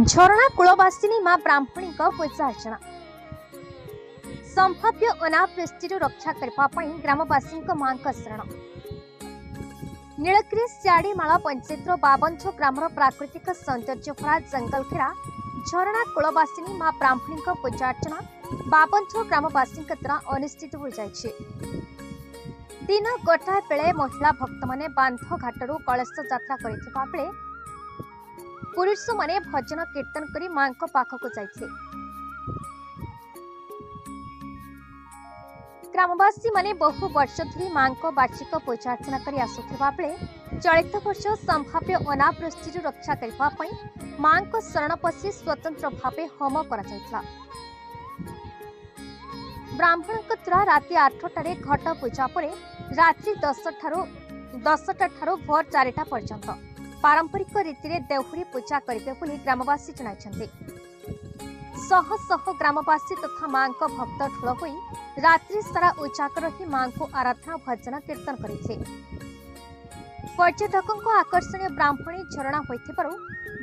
झरणा कूलवासिनी मां ब्राह्मणी पूजा अर्चना संभाव्य अनावृष्टि रक्षा करने ग्रामवासी मां शरण नीलगिरी सियाड़ीमाला पंचायत 52 ग्रामर प्राकृतिक सौंदर्य भरा जंगल घेरा झरणा कूलवासिनी मां ब्राह्मणी पूजा अर्चना 52 ग्रामवासी द्वारा अनुष्ठित हो जाए। दिन गोटाए बेले महिला भक्त माने बांध घाटरू कलश यात्रा करथिबा बेले पुरुष माने भजन कीर्तन करी मां को पाखक जाइए। ग्रामवासी माने बहु वर्ष धरी मां को वार्षिक पूजा अर्चना करी आसुथिबा बेले चलित वर्ष संभाव्य अनावृष्टि रक्षा करने मां को शरण पशि स्वतंत्र भावे होम करा जायतला। ब्राह्मण द्वारा राति 8टारे घट पूजा पर रात्रि 10टा ठारू भोर 4टा पर्यंत पारंपरिक रीति रे देहुरी पूजा करेंगे बोली ग्रामवासी जणाइछन्ते। शह शह ग्रामवासी तथा मां को भक्त ठूल होई रात्रि सारा उजागर ही मां को आराधना भजन कीर्तन करते। पर्यटकों को आकर्षणीय ब्राह्मणी झरणा होइथिबारु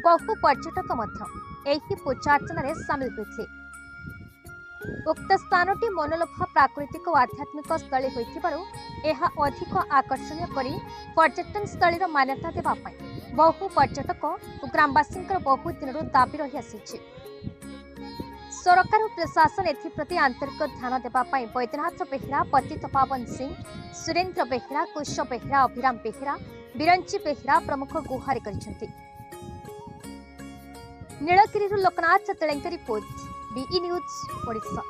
बहु पर्यटक मध्य एही पूजा अर्चना रे शामिल होइथे। उक्त स्थानटी मनोलोभा प्राकृतिक और आध्यात्मिक स्थली होइथिबारु एहा अधिक आकर्षणीय करी पर्यटन स्थलीर मान्यता देबा पई बहु पर्यटक और ग्रामवासी बहु दिन दाबी रही आसी। सरकार और प्रशासन एप्रति आंतरिक ध्यान देवाई बैद्यनाथ बेहेरा, पतित पावन सिंह, सुरेन्द्र बेहेरा, कुश बेहेरा, अभिराम बेहेरा, बिरंची बेहेरा प्रमुख गुहारि करिसेंति। Nilgiri Loknath Teleng report, BE news Odisha.